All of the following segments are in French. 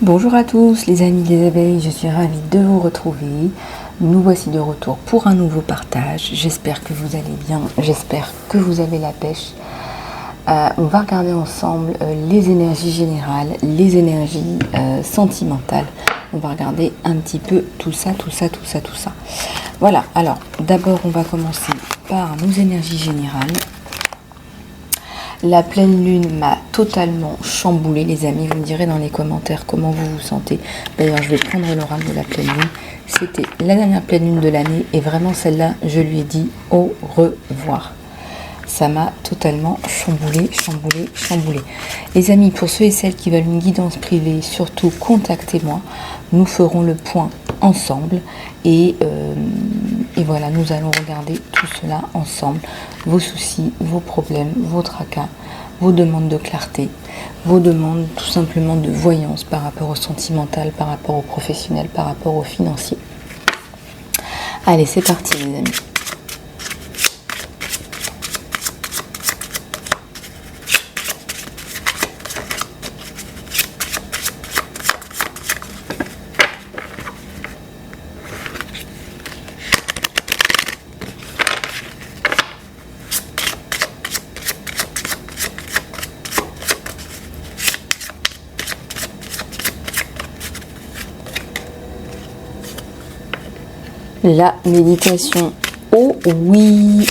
Bonjour à tous les amis des abeilles, je suis ravie de vous retrouver. Nous voici de retour pour un nouveau partage. J'espère que vous allez bien, j'espère que vous avez la pêche. On va regarder ensemble les énergies générales, les énergies sentimentales. On va regarder un petit peu tout ça. Voilà, alors d'abord on va commencer par nos énergies générales. La pleine lune m'a totalement chamboulé, les amis. Vous me direz dans les commentaires comment vous vous sentez. D'ailleurs, je vais prendre l'oracle de la pleine lune. C'était la dernière pleine lune de l'année et vraiment celle-là, je lui ai dit au revoir. Ça m'a totalement chamboulé. Les amis, pour ceux et celles qui veulent une guidance privée, surtout contactez-moi. Nous ferons le point ensemble et voilà, nous allons regarder tout cela ensemble. Vos soucis, vos problèmes, vos tracas, vos demandes de clarté, vos demandes tout simplement de voyance par rapport au sentimental, par rapport au professionnel, par rapport au financier. Allez, c'est parti les amis. La méditation. Oh oui,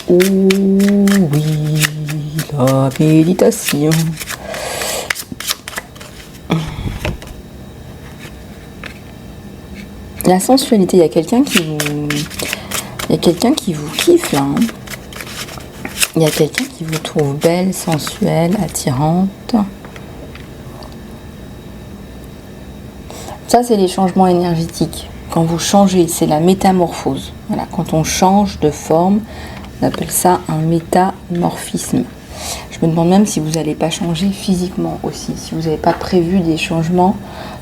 la méditation. La sensualité, il y a quelqu'un qui vous kiffe là. Hein. Il y a quelqu'un qui vous trouve belle, sensuelle, attirante. Ça, c'est les changements énergétiques. Quand vous changez, c'est la métamorphose. Voilà, quand on change de forme, on appelle ça un métamorphisme. Je me demande même si vous n'allez pas changer physiquement aussi, si vous n'avez pas prévu des changements,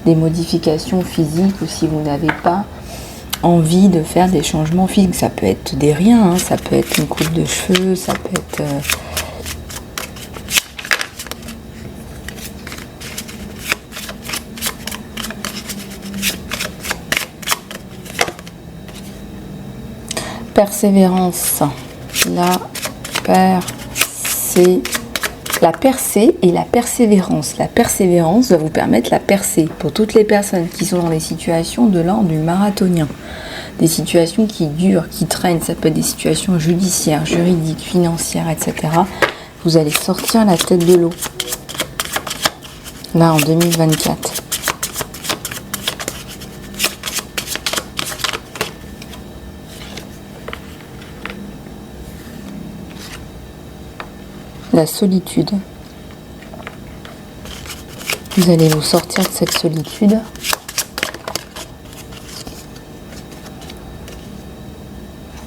des modifications physiques, ou si vous n'avez pas envie de faire des changements physiques. Ça peut être des riens, hein, ça peut être une coupe de cheveux, ça peut être... Persévérance, la percée et la persévérance. La persévérance va vous permettre la percée pour toutes les personnes qui sont dans des situations de l'ordre du marathonien. Des situations qui durent, qui traînent, ça peut être des situations judiciaires, juridiques, financières, etc. Vous allez sortir la tête de l'eau. Là, en 2024. La solitude. Vous allez vous sortir de cette solitude.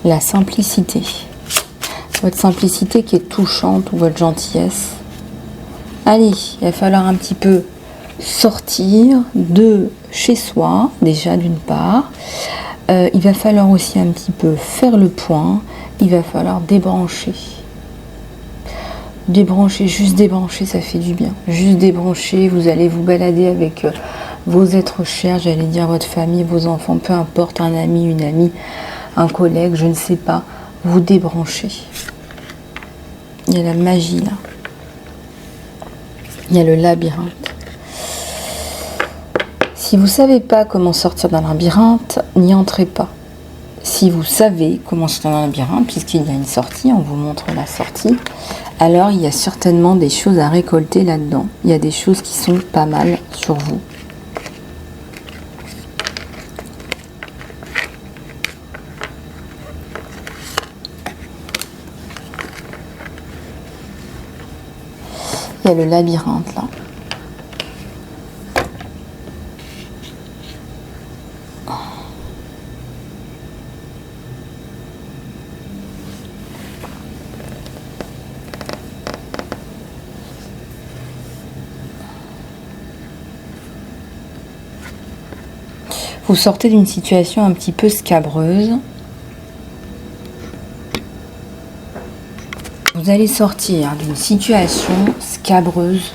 La simplicité. Votre simplicité qui est touchante ou votre gentillesse. Allez, il va falloir un petit peu sortir de chez soi, déjà d'une part. Il va falloir aussi un petit peu faire le point. Il va falloir débrancher. Juste débrancher, ça fait du bien. Juste débrancher, vous allez vous balader avec vos êtres chers, j'allais dire votre famille, vos enfants, peu importe, un ami, une amie, un collègue, je ne sais pas. Vous débranchez. Il y a la magie là. Il y a le labyrinthe. Si vous ne savez pas comment sortir d'un labyrinthe, n'y entrez pas. Si vous savez comment sortir d'un labyrinthe, puisqu'il y a une sortie, on vous montre la sortie, alors il y a certainement des choses à récolter là-dedans. Il y a des choses qui sont pas mal sur vous. Il y a le labyrinthe là. Vous sortez d'une situation un petit peu scabreuse. Vous allez sortir d'une situation scabreuse,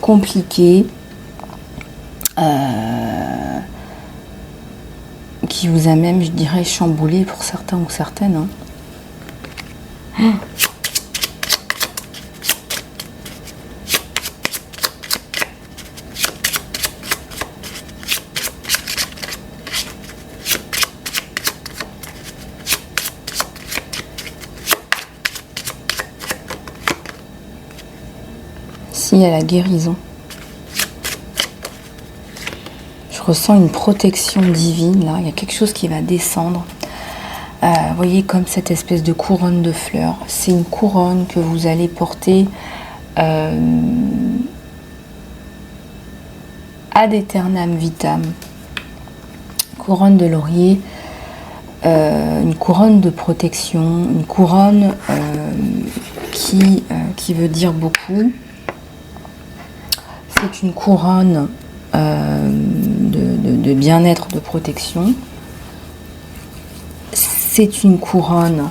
compliquée, qui vous a même, je dirais, chamboulé pour certains ou certaines. Hein. Ici, il y a la guérison. Je ressens une protection divine, là. Il y a quelque chose qui va descendre. Vous voyez, comme cette espèce de couronne de fleurs. C'est une couronne que vous allez porter ad aeternam vitam. Couronne de laurier. Une couronne de protection. Une couronne qui veut dire beaucoup. C'est une couronne de bien-être, de protection. C'est une couronne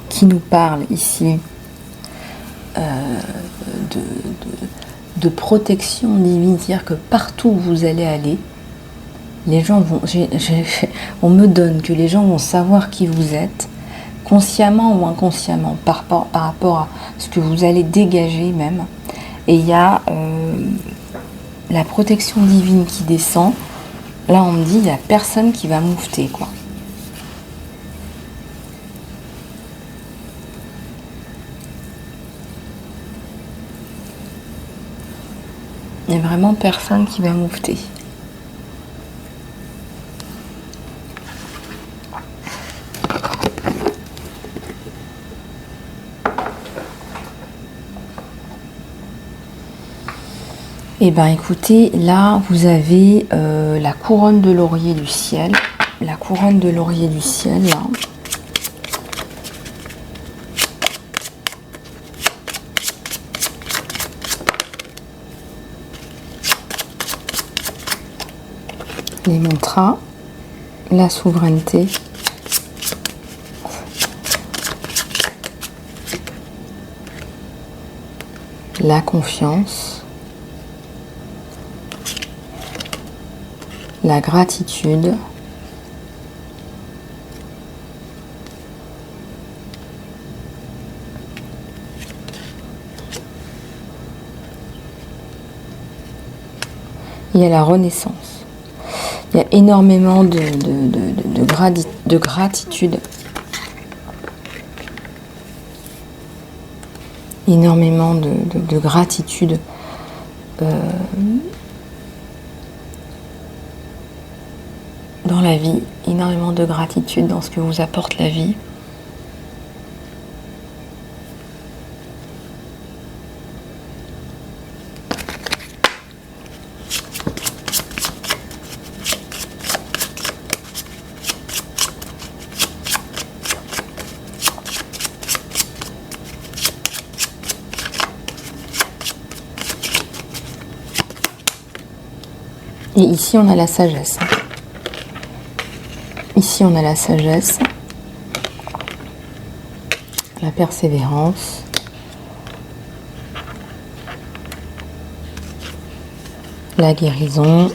qui nous parle ici de protection divine, c'est-à-dire que partout où vous allez aller, les gens vont, on me donne que les gens vont savoir qui vous êtes, consciemment ou inconsciemment, par rapport à ce que vous allez dégager même. Et il y a la protection divine qui descend. Là, on me dit, il n'y a personne qui va moufter, quoi. Il n'y a vraiment personne qui va moufter. Et bien écoutez, là vous avez la couronne de laurier du ciel. La couronne de laurier du ciel, là. Les mantras, la souveraineté. La confiance. La gratitude, il y a la renaissance. Il y a énormément de gratitude. Énormément de gratitude. Dans la vie, énormément de gratitude dans ce que vous apporte la vie. Et ici, on a la sagesse. Ici, on a la sagesse, la persévérance, la guérison,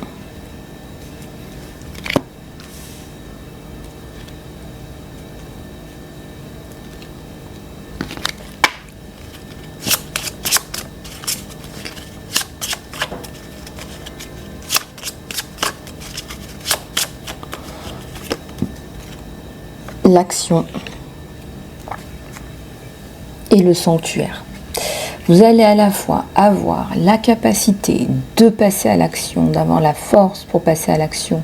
l'action et le sanctuaire. Vous allez à la fois avoir la capacité de passer à l'action, d'avoir la force pour passer à l'action,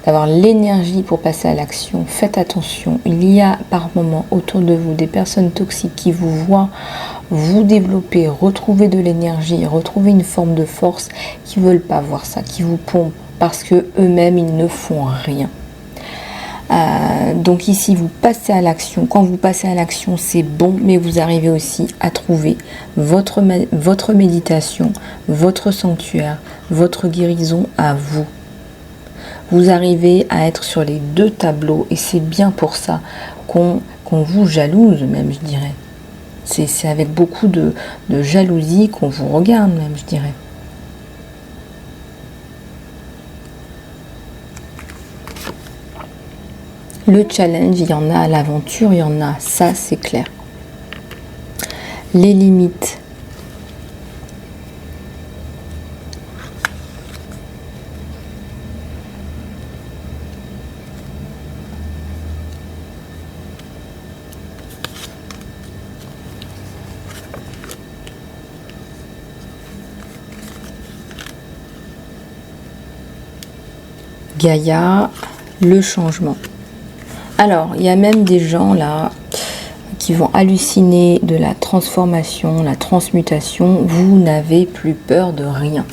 d'avoir l'énergie pour passer à l'action. Faites attention, il y a par moments autour de vous des personnes toxiques qui vous voient vous développer, retrouver de l'énergie, retrouver une forme de force, qui ne veulent pas voir ça, qui vous pompent parce que eux-mêmes ils ne font rien. Donc ici vous passez à l'action. Quand vous passez à l'action c'est bon, mais vous arrivez aussi à trouver votre méditation, votre sanctuaire, votre guérison à vous. Vous arrivez à être sur les deux tableaux et c'est bien pour ça qu'on vous jalouse même, je dirais. C'est avec beaucoup de jalousie qu'on vous regarde même, je dirais. Le challenge, il y en a, l'aventure, il y en a, ça c'est clair. Les limites. Gaïa, le changement. Alors, il y a même des gens là qui vont halluciner de la transformation, la transmutation. Vous n'avez plus peur de rien.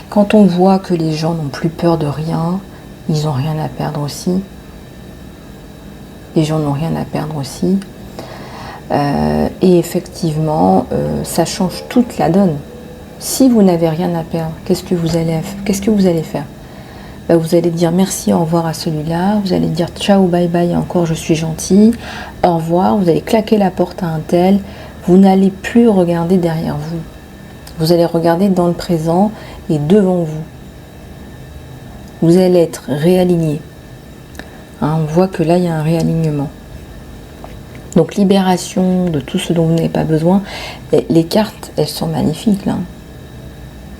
Quand on voit que les gens n'ont plus peur de rien, ils n'ont rien à perdre aussi. Les gens n'ont rien à perdre aussi. Et effectivement, ça change toute la donne. Si vous n'avez rien à perdre, qu'est-ce que vous allez faire? Vous allez dire merci, au revoir à celui-là, vous allez dire ciao, bye bye, encore je suis gentil, au revoir, vous allez claquer la porte à un tel, vous n'allez plus regarder derrière vous. Vous allez regarder dans le présent et devant vous. Vous allez être réaligné. Hein, on voit que là, il y a un réalignement. Donc, libération de tout ce dont vous n'avez pas besoin. Et les cartes, elles sont magnifiques, là.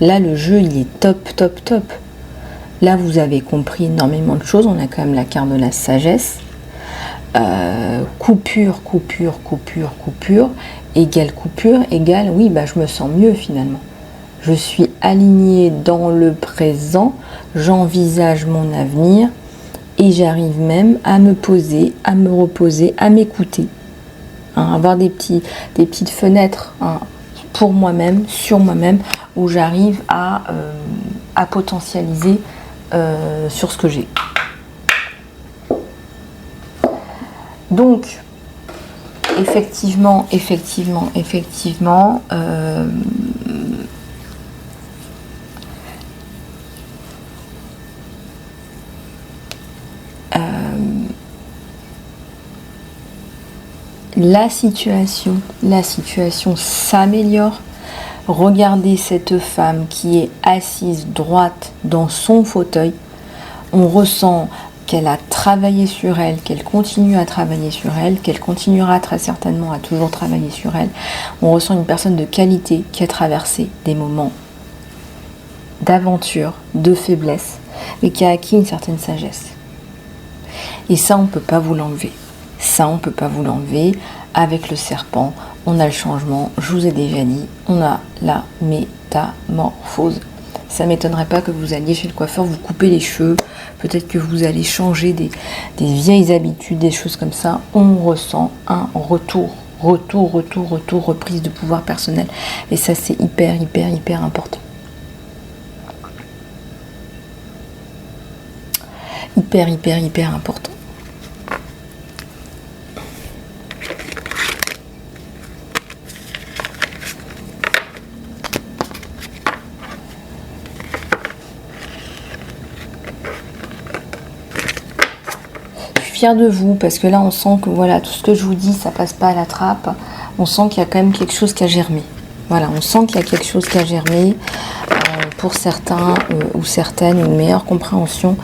Là, le jeu, il est top, top, top. Là, vous avez compris énormément de choses. On a quand même la carte de la sagesse. Coupure, coupure, coupure, coupure. Égale coupure, égale, oui, je me sens mieux finalement. Je suis alignée dans le présent. J'envisage mon avenir. Et j'arrive même à me poser, à me reposer, à m'écouter. Hein, avoir des petites fenêtres pour moi-même, sur moi-même, où j'arrive à potentialiser sur ce que j'ai. Donc, effectivement, la situation s'améliore. Regardez cette femme qui est assise droite dans son fauteuil. On ressent qu'elle a travaillé sur elle, qu'elle continue à travailler sur elle, qu'elle continuera très certainement à toujours travailler sur elle. On ressent une personne de qualité qui a traversé des moments d'aventure, de faiblesse, mais qui a acquis une certaine sagesse. Et ça, on ne peut pas vous l'enlever. Ça, on ne peut pas vous l'enlever. Avec le serpent, on a le changement. Je vous ai déjà dit, on a la métamorphose. Ça ne m'étonnerait pas que vous alliez chez le coiffeur, vous couper les cheveux. Peut-être que vous allez changer des vieilles habitudes, des choses comme ça. On ressent un retour, reprise de pouvoir personnel. Et ça, c'est hyper important. Hyper important. De vous, parce que là on sent que voilà, tout ce que je vous dis, ça passe pas à la trappe. On sent qu'il y a quand même quelque chose qui a germé. Voilà, on sent qu'il y a quelque chose qui a germé. Pour certains ou certaines, une meilleure compréhension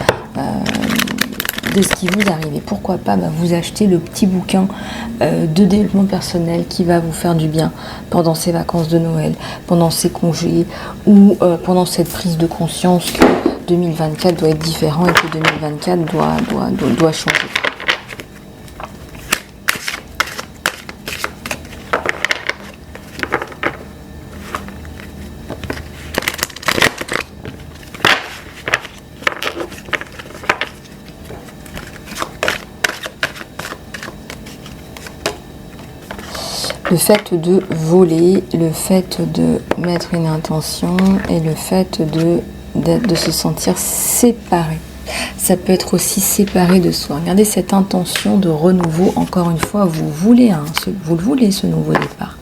de ce qui vous arrive. Et pourquoi pas vous acheter le petit bouquin de développement personnel qui va vous faire du bien pendant ces vacances de Noël, pendant ces congés ou pendant cette prise de conscience que 2024 doit être différent et que 2024 doit changer. Le fait de voler, le fait de mettre une intention et le fait de se sentir séparé. Ça peut être aussi séparé de soi. Regardez cette intention de renouveau, encore une fois, vous le voulez ce nouveau départ.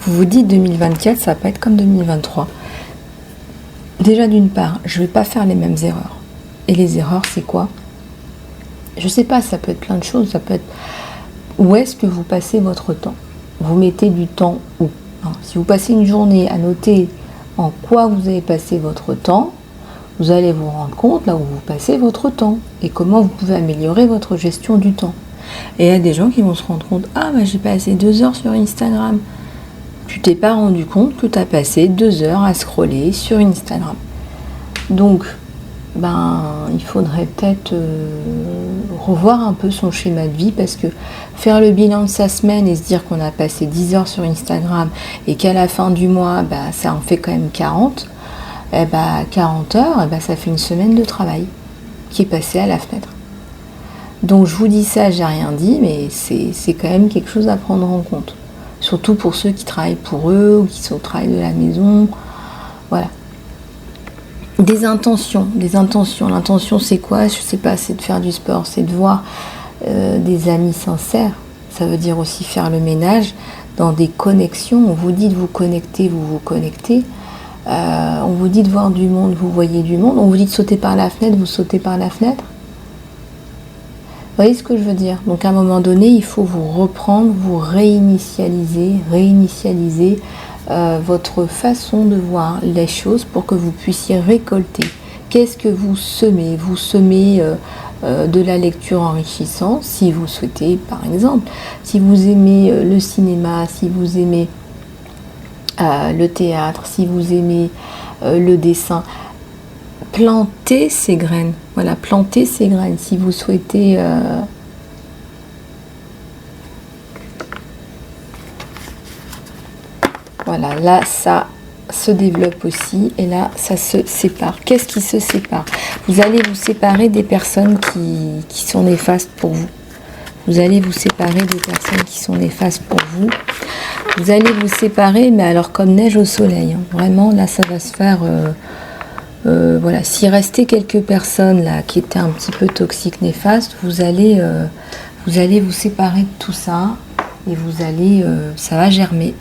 Vous vous dites 2024, ça va pas être comme 2023. Déjà d'une part, je vais pas faire les mêmes erreurs. Et les erreurs, c'est quoi? Je sais pas, ça peut être plein de choses, ça peut être où est-ce que vous passez votre temps. vous mettez du temps où? Si vous passez une journée à noter en quoi vous avez passé votre temps, vous allez vous rendre compte là où vous passez votre temps et comment vous pouvez améliorer votre gestion du temps. Et il y a des gens qui vont se rendre compte, ah bah j'ai passé 2 heures sur Instagram. Tu t'es pas rendu compte que tu as passé 2 heures à scroller sur Instagram. Donc, il faudrait peut-être revoir un peu son schéma de vie, parce que faire le bilan de sa semaine et se dire qu'on a passé 10 heures sur Instagram et qu'à la fin du mois, ça en fait quand même 40, 40 heures, ça fait une semaine de travail qui est passée à la fenêtre. Donc je vous dis ça, j'ai rien dit, mais c'est quand même quelque chose à prendre en compte. Surtout pour ceux qui travaillent pour eux ou qui sont au travail de la maison. Voilà. Des intentions. L'intention, c'est quoi? Je sais pas, c'est de faire du sport, c'est de voir des amis sincères. Ça veut dire aussi faire le ménage dans des connexions. On vous dit de vous connecter, vous vous connectez. On vous dit de voir du monde, vous voyez du monde. On vous dit de sauter par la fenêtre, vous sautez par la fenêtre. Vous voyez ce que je veux dire? Donc à un moment donné, il faut vous reprendre, vous réinitialiser votre façon de voir les choses pour que vous puissiez récolter. Qu'est-ce que vous semez? Vous semez de la lecture enrichissante, si vous souhaitez, par exemple. Si vous aimez le cinéma, si vous aimez le théâtre, si vous aimez le dessin, plantez ces graines. Voilà, plantez ces graines. Si vous souhaitez voilà, là ça se développe aussi et là ça se sépare. Qu'est-ce qui se sépare? Vous allez vous séparer des personnes qui sont néfastes pour vous. Vous allez vous séparer des personnes qui sont néfastes pour vous. Vous allez vous séparer, mais alors comme neige au soleil. Hein. Vraiment, là ça va se faire... voilà, s'il restait quelques personnes là qui étaient un petit peu toxiques, néfastes, vous allez vous séparer de tout ça et vous allez, ça va germer.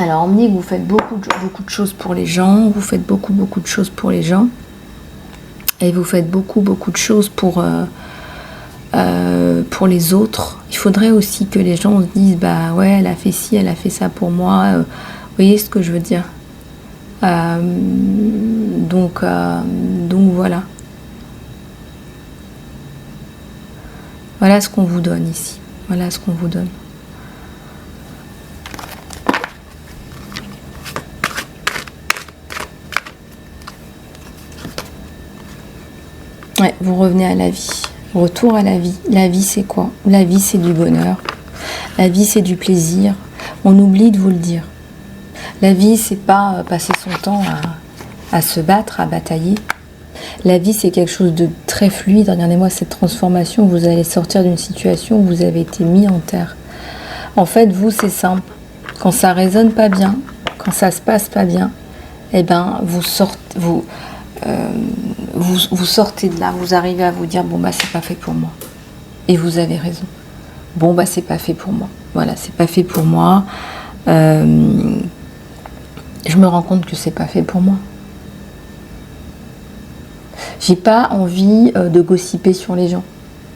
Alors, emmenez que vous faites beaucoup de choses pour les gens, vous faites beaucoup de choses pour les gens et vous faites beaucoup de choses pour les autres. Il faudrait aussi que les gens se disent, bah ouais, elle a fait ci, elle a fait ça pour moi. Vous voyez ce que je veux dire? Donc voilà. Voilà ce qu'on vous donne ici. Voilà ce qu'on vous donne. Ouais, vous revenez à la vie. Retour à la vie. La vie, c'est quoi? La vie, c'est du bonheur. La vie, c'est du plaisir. On oublie de vous le dire. La vie, c'est pas passer son temps à se battre, à batailler. La vie, c'est quelque chose de très fluide. Regardez-moi cette transformation. Vous allez sortir d'une situation où vous avez été mis en terre. En fait, vous, c'est simple. Quand ça résonne pas bien, quand ça se passe pas bien, vous sortez, vous sortez de là. Vous arrivez à vous dire, bon, c'est pas fait pour moi. Et vous avez raison. Bon, c'est pas fait pour moi. Voilà, c'est pas fait pour moi. Je me rends compte que c'est pas fait pour moi. J'ai pas envie de gossiper sur les gens.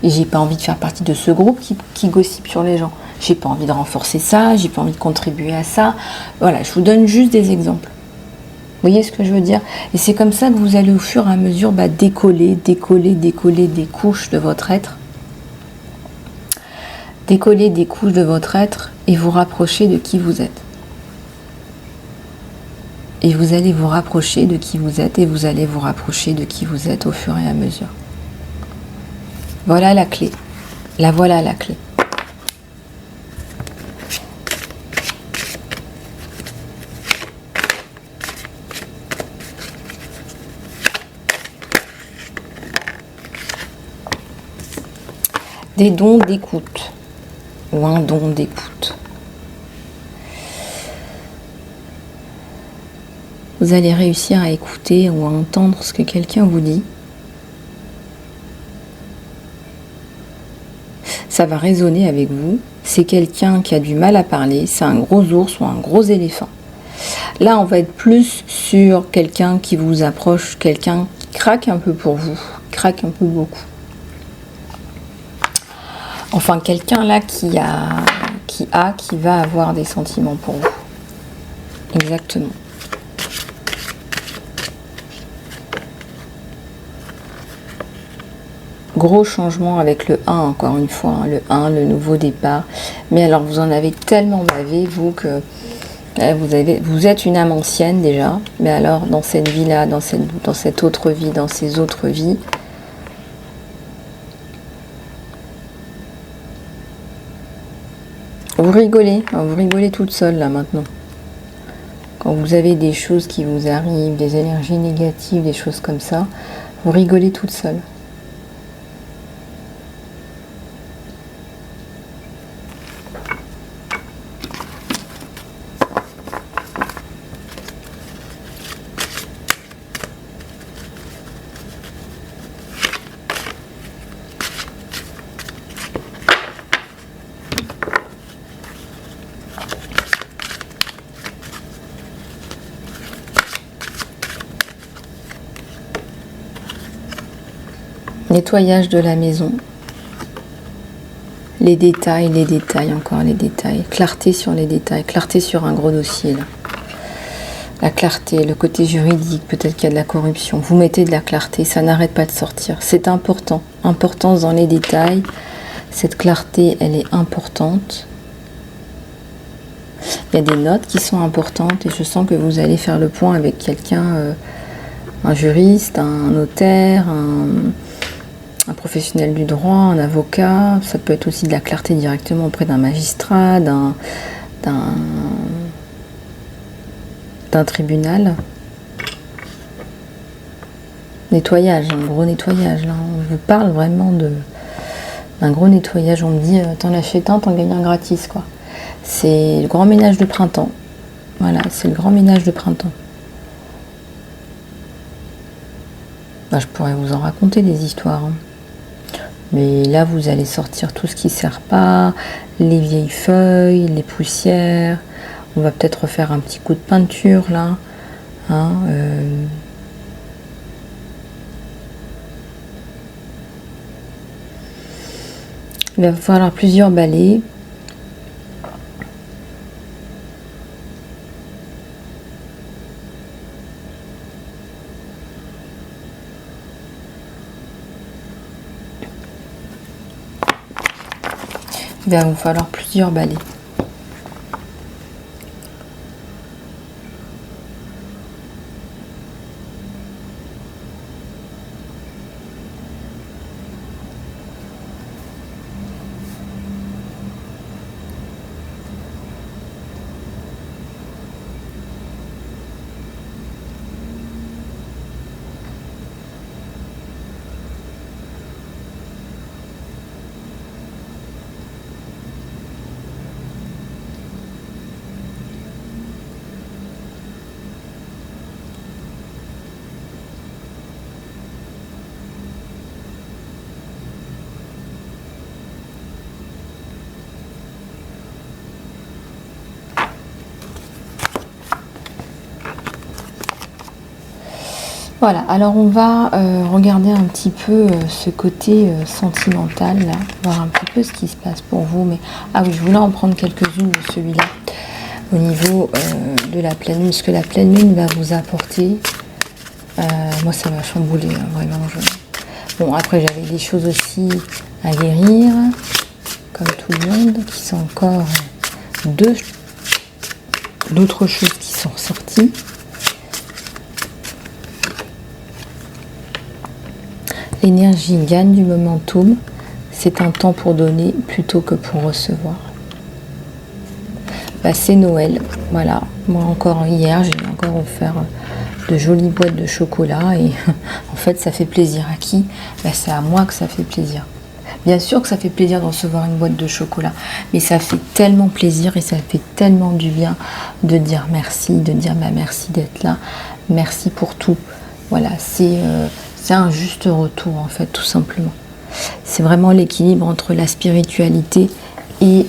Et j'ai pas envie de faire partie de ce groupe qui gossipe sur les gens. J'ai pas envie de renforcer ça, j'ai pas envie de contribuer à ça. Voilà, je vous donne juste des exemples. Vous voyez ce que je veux dire? Et c'est comme ça que vous allez au fur et à mesure décoller des couches de votre être. Décoller des couches de votre être et vous rapprocher de qui vous êtes. Et vous allez vous rapprocher de qui vous êtes et vous allez vous rapprocher de qui vous êtes au fur et à mesure. Voilà la clé. Voilà la clé. Des dons d'écoute ou un don d'écoute. Vous allez réussir à écouter ou à entendre ce que quelqu'un vous dit. Ça va résonner avec vous. C'est quelqu'un qui a du mal à parler, c'est un gros ours ou un gros éléphant. Là, on va être plus sur quelqu'un qui vous approche, quelqu'un qui craque un peu pour vous, craque un peu beaucoup. Enfin, quelqu'un là qui va avoir des sentiments pour vous. Exactement. Gros changement avec le 1, encore une fois, hein, le 1, le nouveau départ. Mais alors, vous en avez tellement bavé, vous, que vous êtes une âme ancienne déjà. Mais alors, dans cette vie-là, dans cette autre vie, dans ces autres vies, vous rigolez toute seule, là, maintenant. Quand vous avez des choses qui vous arrivent, des énergies négatives, des choses comme ça, vous rigolez toute seule. Nettoyage de la maison. Les détails, encore les détails. Clarté sur les détails, clarté sur un gros dossier là. La clarté, le côté juridique, peut-être qu'il y a de la corruption. Vous mettez de la clarté, ça n'arrête pas de sortir. C'est important. Importance dans les détails. Cette clarté, elle est importante. Il y a des notes qui sont importantes et je sens que vous allez faire le point avec quelqu'un, un juriste, un notaire, un professionnel du droit, un avocat. Ça peut être aussi de la clarté directement auprès d'un magistrat, d'un tribunal. Nettoyage, un gros nettoyage. Là. On vous parle vraiment d'un gros nettoyage. On me dit, t'en achètes un, t'en gagnes un gratis, quoi. C'est le grand ménage de printemps. Voilà, c'est le grand ménage de printemps. Ben, je pourrais vous en raconter des histoires. Hein. Mais là, vous allez sortir tout ce qui ne sert pas, les vieilles feuilles, les poussières. On va peut-être refaire un petit coup de peinture, là. Hein, il va falloir plusieurs balais. Il va vous falloir plusieurs balais. Voilà, alors on va regarder un petit peu ce côté sentimental, là, voir un petit peu ce qui se passe pour vous. Mais ah oui, je voulais en prendre quelques-unes de celui-là, au niveau de la pleine lune, ce que la pleine lune va vous apporter. Moi, ça m'a chamboulé, hein, vraiment. Bon, après, j'avais des choses aussi à guérir, comme tout le monde, qui sont encore d'autres choses qui sont sorties. L'énergie gagne du momentum. C'est un temps pour donner plutôt que pour recevoir. Bah, c'est Noël. Voilà. Moi, encore hier, j'ai encore offert de jolies boîtes de chocolat. Et en fait, ça fait plaisir à qui? Bah, c'est à moi que ça fait plaisir. Bien sûr que ça fait plaisir de recevoir une boîte de chocolat. Mais ça fait tellement plaisir et ça fait tellement du bien de dire merci, de dire bah, merci d'être là. Merci pour tout. Voilà, c'est un juste retour, en fait, tout simplement. C'est vraiment l'équilibre entre la spiritualité et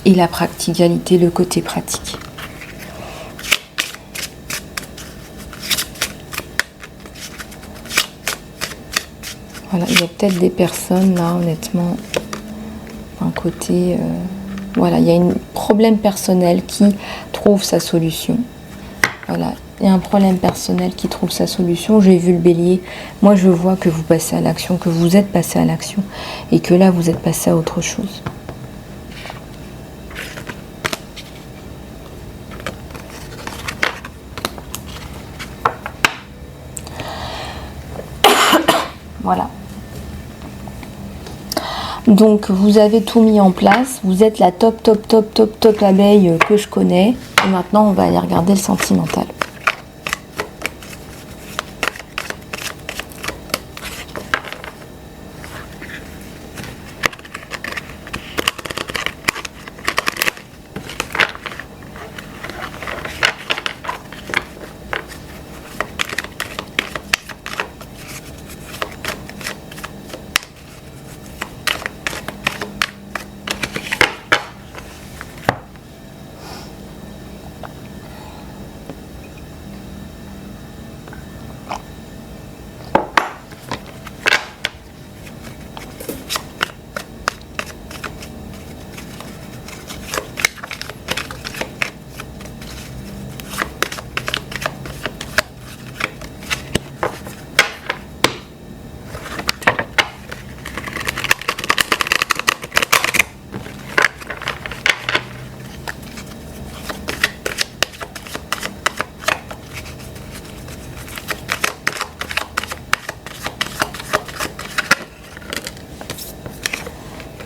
la practicalité, le côté pratique. Voilà, il y a peut-être des personnes, là, honnêtement, un côté... voilà, il y a un problème personnel qui trouve sa solution. Voilà, il y a un problème personnel qui trouve sa solution. J'ai vu le bélier. Moi, je vois que vous passez à l'action, que vous êtes passé à l'action et que là, vous êtes passé à autre chose. Voilà. Donc, vous avez tout mis en place. Vous êtes la top abeille que je connais. Et maintenant, on va aller regarder le sentimental.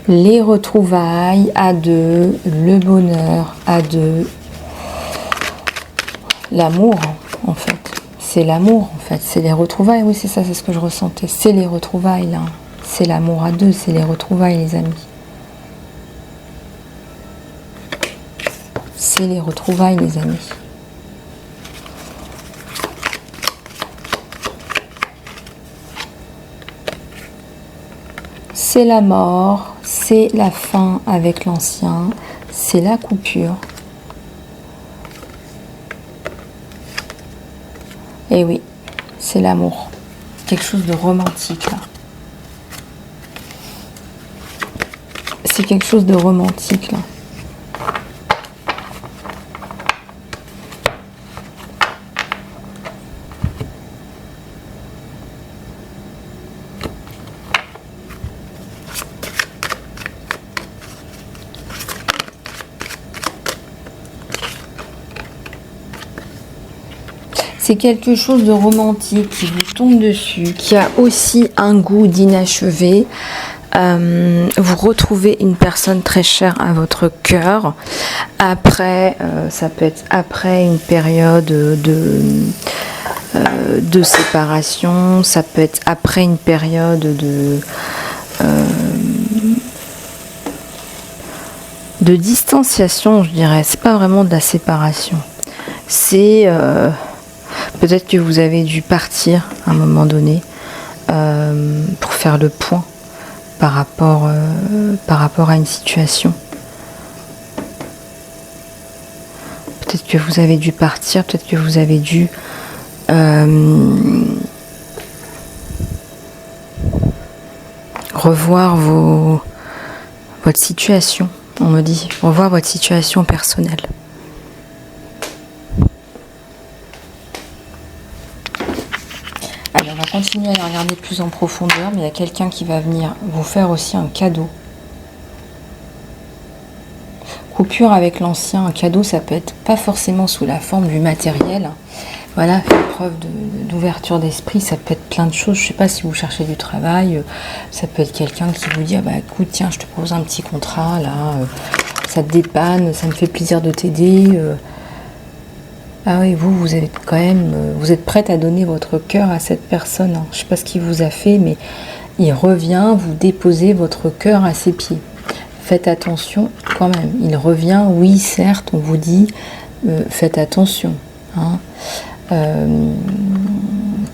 Les retrouvailles à deux, le bonheur à deux, l'amour en fait, c'est l'amour en fait, c'est les retrouvailles, oui c'est ça, c'est ce que je ressentais, c'est les retrouvailles là, c'est l'amour à deux, c'est les retrouvailles les amis. C'est les retrouvailles les amis. C'est la mort, c'est la fin avec l'ancien, c'est la coupure. Et oui, c'est l'amour. Quelque chose de romantique là. C'est quelque chose de romantique là. C'est quelque chose de romantique qui vous tombe dessus, qui a aussi un goût d'inachevé. Vous retrouvez une personne très chère à votre cœur. Après, ça peut être après une période de séparation, ça peut être après une période de distanciation, je dirais. C'est pas vraiment de la séparation. C'est peut-être que vous avez dû partir à un moment donné pour faire le point par rapport à une situation. Peut-être que vous avez dû partir, peut-être que vous avez dû revoir votre situation. On me dit revoir votre situation personnelle. Allez, on va continuer à la regarder plus en profondeur, mais il y a quelqu'un qui va venir vous faire aussi un cadeau. Coupure avec l'ancien, un cadeau, ça peut être pas forcément sous la forme du matériel. Voilà, faire preuve d'ouverture d'esprit, ça peut être plein de choses. Je sais pas si vous cherchez du travail, ça peut être quelqu'un qui vous dit ah bah écoute, tiens, je te propose un petit contrat là, ça te dépanne, ça me fait plaisir de t'aider. Ah oui, vous êtes quand même, vous êtes prête à donner votre cœur à cette personne. Hein. Je sais pas ce qu'il vous a fait, mais il revient, vous déposez votre cœur à ses pieds. Faites attention quand même. Il revient, oui, certes, on vous dit, faites attention. Hein.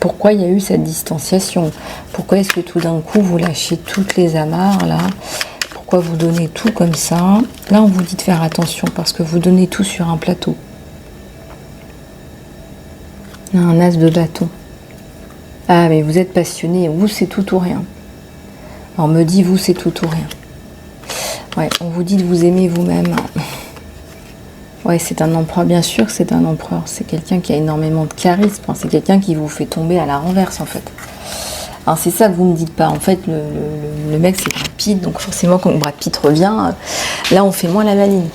Pourquoi il y a eu cette distanciation? Pourquoi est-ce que tout d'un coup vous lâchez toutes les amarres là? Pourquoi vous donnez tout comme ça? Là, on vous dit de faire attention parce que vous donnez tout sur un plateau. Un as de bâton. Ah, mais vous êtes passionné. Vous, c'est tout ou rien. On me dit, vous, c'est tout ou rien. Ouais, on vous dit de vous aimer vous-même. Ouais, c'est un empereur, bien sûr, c'est un empereur. C'est quelqu'un qui a énormément de charisme. C'est quelqu'un qui vous fait tomber à la renverse, en fait. Alors, c'est ça que vous ne me dites pas. En fait, le mec, c'est Brad Pitt. Donc, forcément, quand Brad Pitt revient, là, on fait moins la maline.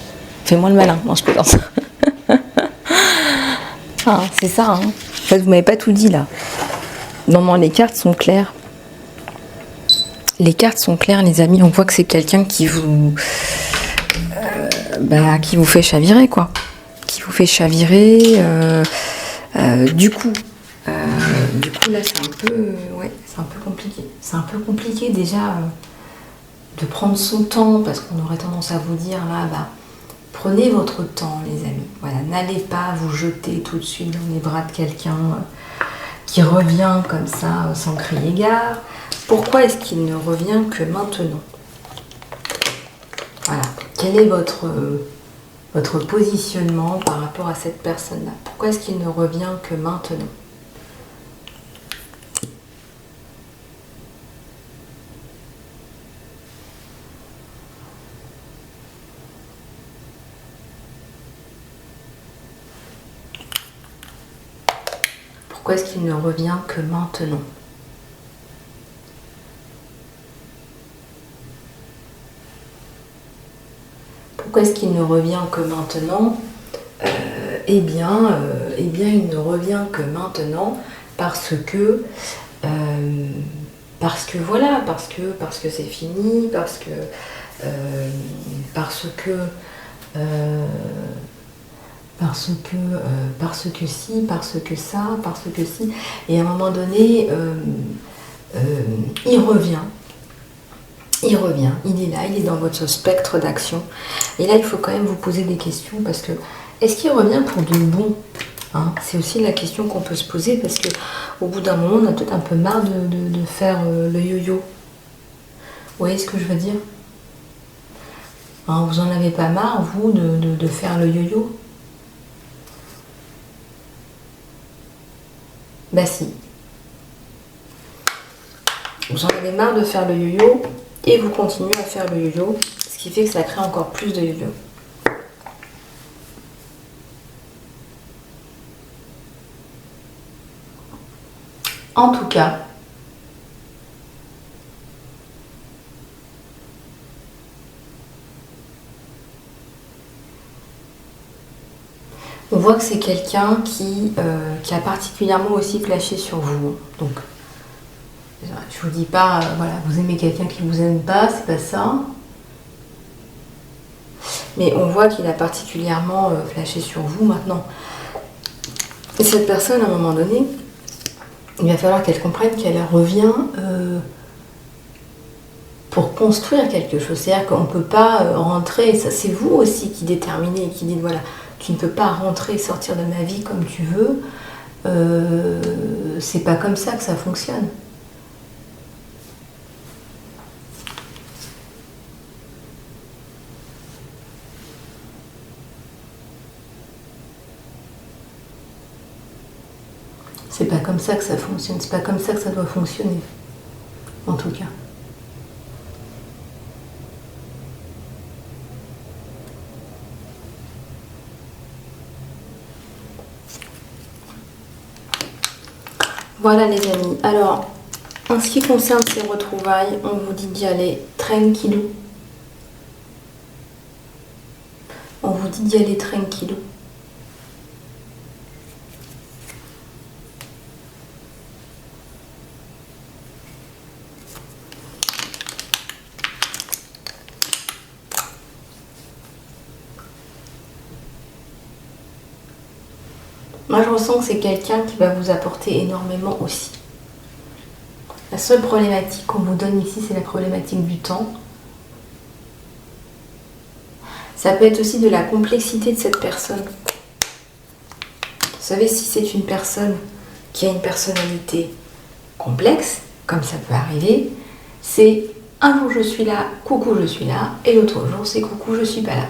On fait moins le malin. Non, je plaisante. Ah, c'est ça, hein. En fait, vous m'avez pas tout dit, là. Non, les cartes sont claires. Les cartes sont claires, les amis. On voit que c'est quelqu'un qui vous fait chavirer, quoi. Qui vous fait chavirer. Du coup, là, c'est un peu compliqué. C'est un peu compliqué, déjà, de prendre son temps, parce qu'on aurait tendance à vous dire, là, prenez votre temps, les amis. Voilà, n'allez pas vous jeter tout de suite dans les bras de quelqu'un qui revient comme ça, sans crier gare. Pourquoi est-ce qu'il ne revient que maintenant? Voilà. Quel est votre positionnement par rapport à cette personne-là? Pourquoi est-ce qu'il ne revient que maintenant? Pourquoi est-ce qu'il ne revient que maintenant? Pourquoi est-ce qu'il ne revient que maintenant? Eh bien, il ne revient que maintenant parce que voilà, parce que c'est fini, parce que si, parce que ça, parce que si. Et à un moment donné, il revient. Il revient, il est là, il est dans votre spectre d'action. Et là, il faut quand même vous poser des questions parce que est-ce qu'il revient pour de bon, hein? C'est aussi la question qu'on peut se poser parce que au bout d'un moment, on a peut-être un peu marre de faire le yo-yo. Vous voyez ce que je veux dire, hein? Vous en avez pas marre, vous, de faire le yo-yo? Bah si. Vous en avez marre de faire le yo-yo. Et vous continuez à faire le yo-yo, ce qui fait que ça crée encore plus de yo-yo. En tout cas, on voit que c'est quelqu'un qui a particulièrement aussi flashé sur vous. Donc, je vous dis pas, voilà, vous aimez quelqu'un qui vous aime pas, c'est pas ça. Mais on voit qu'il a particulièrement flashé sur vous maintenant. Et cette personne, à un moment donné, il va falloir qu'elle comprenne qu'elle revient pour construire quelque chose. C'est-à-dire qu'on ne peut pas rentrer, ça c'est vous aussi qui déterminez et qui dites, voilà, tu ne peux pas rentrer et sortir de ma vie comme tu veux. C'est pas comme ça que ça fonctionne. C'est pas comme ça que ça fonctionne, c'est pas comme ça que ça doit fonctionner, en tout cas. Voilà les amis, alors, en ce qui concerne ces retrouvailles, on vous dit d'y aller tranquillou. On vous dit d'y aller tranquillou. Moi, je ressens que c'est quelqu'un qui va vous apporter énormément aussi. La seule problématique qu'on vous donne ici, c'est la problématique du temps. Ça peut être aussi de la complexité de cette personne. Vous savez, si c'est une personne qui a une personnalité complexe, comme ça peut arriver, c'est un jour je suis là, coucou je suis là, et l'autre jour c'est coucou je suis pas là.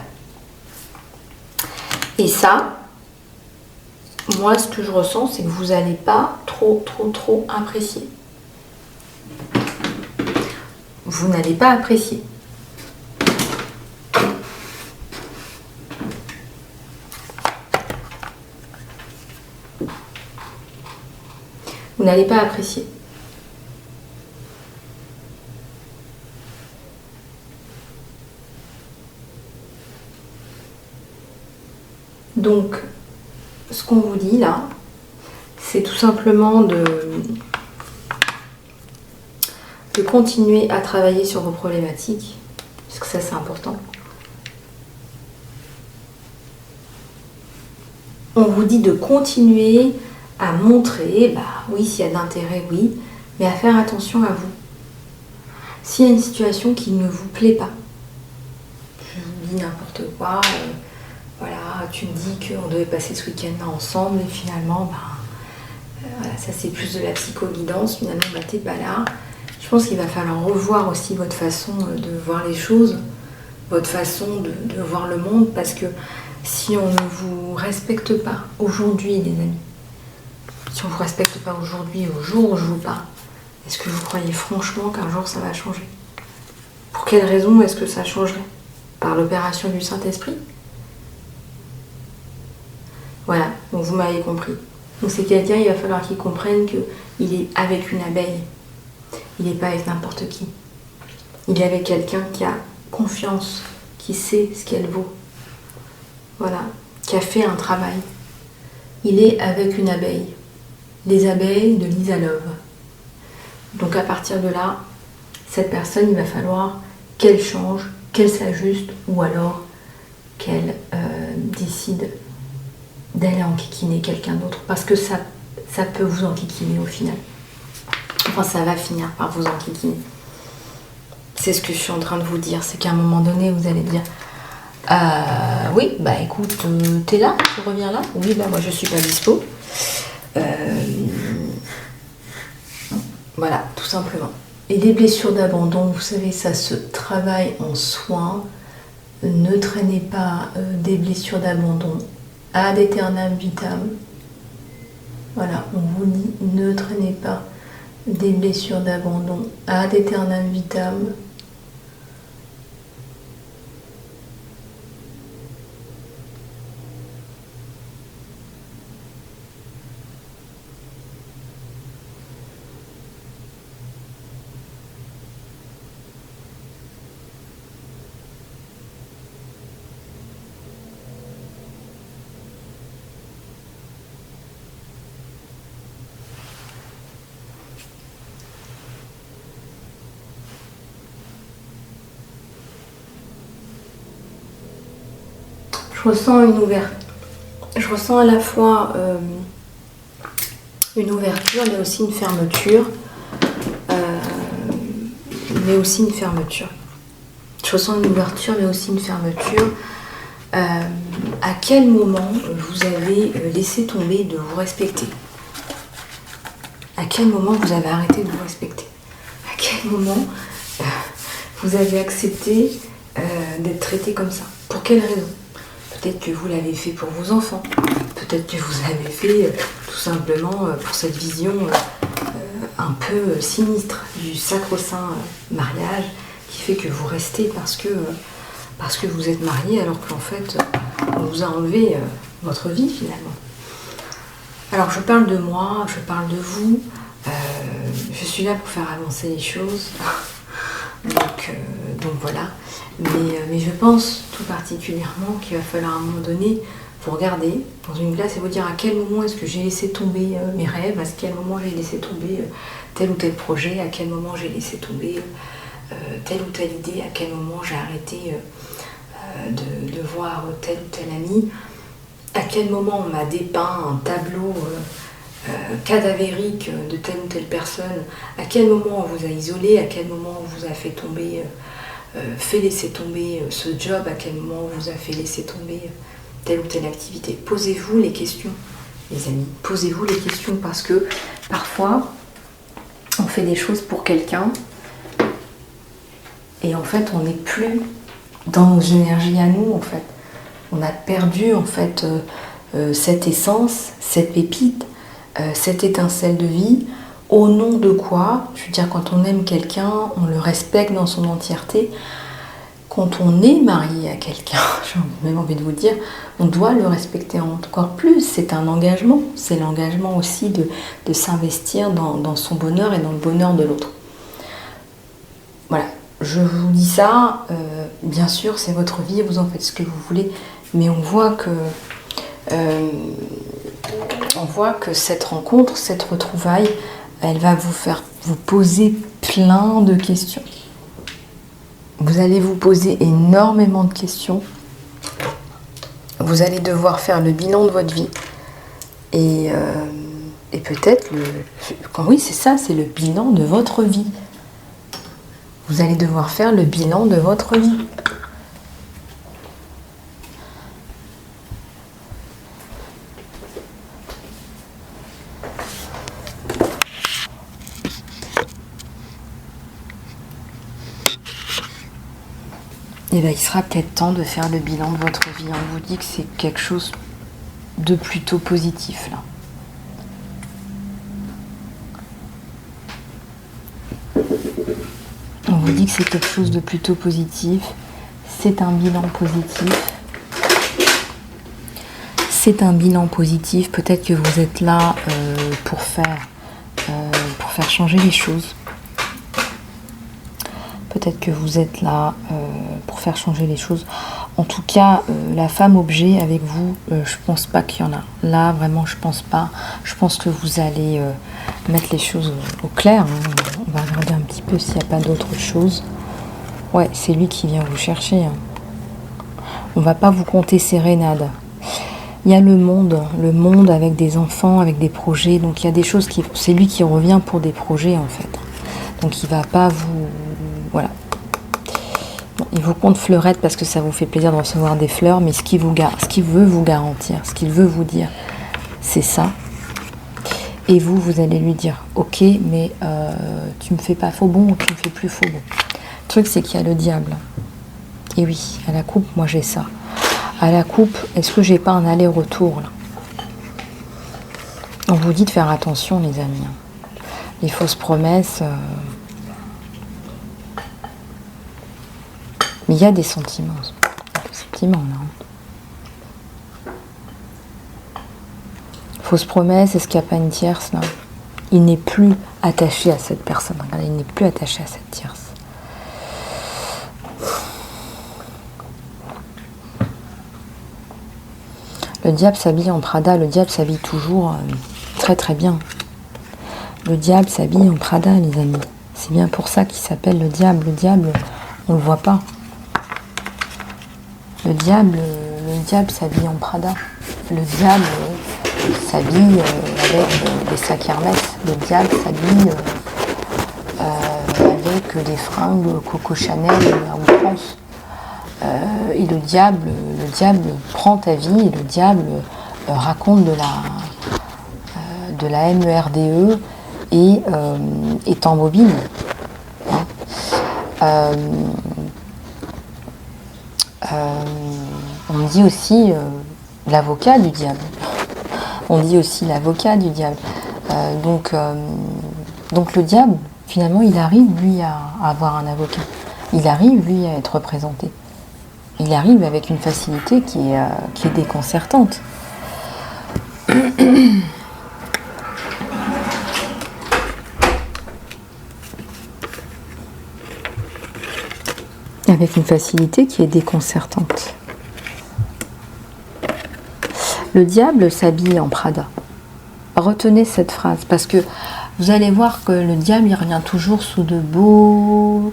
Et ça, moi, ce que je ressens, c'est que vous n'allez pas trop apprécier. Vous n'allez pas apprécier. Vous n'allez pas apprécier. Donc, ce qu'on vous dit là, c'est tout simplement de continuer à travailler sur vos problématiques, parce que ça c'est important. On vous dit de continuer à montrer, oui, s'il y a de l'intérêt, oui, mais à faire attention à vous. S'il y a une situation qui ne vous plaît pas, je vous dis n'importe quoi, voilà, tu me dis qu'on devait passer ce week-end ensemble, et finalement, voilà, ça c'est plus de la psychoguidance, finalement, t'es pas là. Je pense qu'il va falloir revoir aussi votre façon de voir les choses, votre façon de voir le monde, parce que si on ne vous respecte pas aujourd'hui, les amis, si on ne vous respecte pas aujourd'hui, au jour où je vous parle, est-ce que vous croyez franchement qu'un jour ça va changer? Pour quelle raison est-ce que ça changerait? Par l'opération du Saint-Esprit? Voilà, donc vous m'avez compris. Donc c'est quelqu'un, il va falloir qu'il comprenne qu'il est avec une abeille. Il n'est pas avec n'importe qui. Il est avec quelqu'un qui a confiance, qui sait ce qu'elle vaut. Voilà, qui a fait un travail. Il est avec une abeille. Les abeilles de Lisa Love. Donc à partir de là, cette personne, il va falloir qu'elle change, qu'elle s'ajuste, ou alors qu'elle décide d'aller enquiquiner quelqu'un d'autre. Parce que ça peut vous enquiquiner au final. Enfin, ça va finir par vous enquiquiner. C'est ce que je suis en train de vous dire. C'est qu'à un moment donné, vous allez dire oui, écoute, t'es là? Tu reviens là? Oui, moi je suis pas dispo. Voilà, tout simplement. Et les blessures d'abandon, vous savez, ça se travaille en soins. Ne traînez pas des blessures d'abandon ad aeternam vitam. Voilà, on vous dit, ne traînez pas des blessures d'abandon ad aeternam vitam. Je ressens une ouverture. Je ressens à la fois une ouverture, mais aussi une fermeture. Je ressens une ouverture, mais aussi une fermeture. À quel moment vous avez laissé tomber de vous respecter? À quel moment vous avez arrêté de vous respecter? À quel moment vous avez accepté d'être traité comme ça? Pour quelle raison? Peut-être que vous l'avez fait pour vos enfants. Peut-être que vous l'avez fait tout simplement pour cette vision un peu sinistre du sacro-saint mariage qui fait que vous restez parce que vous êtes marié alors qu'en fait on vous a enlevé votre vie finalement. Alors je parle de moi, je parle de vous, je suis là pour faire avancer les choses. Donc voilà, mais je pense tout particulièrement qu'il va falloir à un moment donné vous regarder dans une glace et vous dire à quel moment est-ce que j'ai laissé tomber mes rêves, à quel moment j'ai laissé tomber tel ou tel projet, à quel moment j'ai laissé tomber telle ou telle idée, à quel moment j'ai arrêté de voir tel ou tel ami, à quel moment on m'a dépeint un tableau cadavérique de telle ou telle personne, à quel moment on vous a isolé, à quel moment on vous a fait tomber, fait laisser tomber ce job, à quel moment on vous a fait laisser tomber telle ou telle activité. Posez-vous les questions, les amis, posez-vous les questions parce que parfois on fait des choses pour quelqu'un et en fait on n'est plus dans nos énergies à nous en fait. On a perdu en fait cette essence, cette pépite, cette étincelle de vie, au nom de quoi? Je veux dire, quand on aime quelqu'un, on le respecte dans son entièreté, quand on est marié à quelqu'un, j'ai même envie de vous dire, on doit le respecter encore plus. C'est un engagement. C'est l'engagement aussi de s'investir dans son bonheur et dans le bonheur de l'autre. Voilà, je vous dis ça, bien sûr, c'est votre vie, vous en faites ce que vous voulez, mais on voit que cette rencontre, cette retrouvaille, elle va vous faire vous poser plein de questions. Vous allez vous poser énormément de questions. Vous allez devoir faire le bilan de votre vie. Et peut-être, oui, c'est ça, c'est le bilan de votre vie. Vous allez devoir faire le bilan de votre vie. Et bien, il sera peut-être temps de faire le bilan de votre vie. On vous dit que c'est quelque chose de plutôt positif, là. On vous dit que c'est quelque chose de plutôt positif. C'est un bilan positif. C'est un bilan positif. Peut-être que vous êtes là pour faire changer les choses. Peut-être que vous êtes là pour faire changer les choses. En tout cas, la femme objet avec vous, je pense pas qu'il y en a. Là, vraiment, je pense pas. Je pense que vous allez mettre les choses au clair. Hein. On va regarder un petit peu s'il n'y a pas d'autre chose. Ouais, c'est lui qui vient vous chercher. Hein. On va pas vous compter sérénade. Il y a le monde avec des enfants, avec des projets. Donc il y a des choses qui... C'est lui qui revient pour des projets, en fait. Donc il va pas vous... Voilà. Bon, il vous compte fleurette parce que ça vous fait plaisir de recevoir des fleurs, mais ce qu'il veut vous garantir, ce qu'il veut vous dire, c'est ça. Et vous allez lui dire, ok, mais tu me fais pas faux bon ou tu me fais plus faux bon. Le truc, c'est qu'il y a le diable. Et oui, à la coupe, moi j'ai ça. À la coupe, est-ce que j'ai pas un aller-retour là? On vous dit de faire attention, les amis. Les fausses promesses... Mais il y a des sentiments. Des sentiments, là. Fausse promesse, est-ce qu'il n'y a pas une tierce, là? Il n'est plus attaché à cette personne. Regardez, il n'est plus attaché à cette tierce. Le diable s'habille en Prada. Le diable s'habille toujours très très bien. Le diable s'habille en Prada, les amis. C'est bien pour ça qu'il s'appelle le diable. Le diable, on ne le voit pas. Le diable s'habille en Prada. Le diable s'habille avec des sacs Hermès. Le diable s'habille avec des fringues Coco Chanel à outrance. Et le diable prend ta vie et le diable raconte de la MERDE et t'embobine. Hein. On dit aussi l'avocat du diable. On dit aussi l'avocat du diable. Donc le diable, finalement, il arrive, lui, à avoir un avocat. Il arrive, lui, à être représenté. Il arrive avec une facilité qui est déconcertante. Avec une facilité qui est déconcertante. Le diable s'habille en Prada. Retenez cette phrase, parce que vous allez voir que le diable, il revient toujours sous de beaux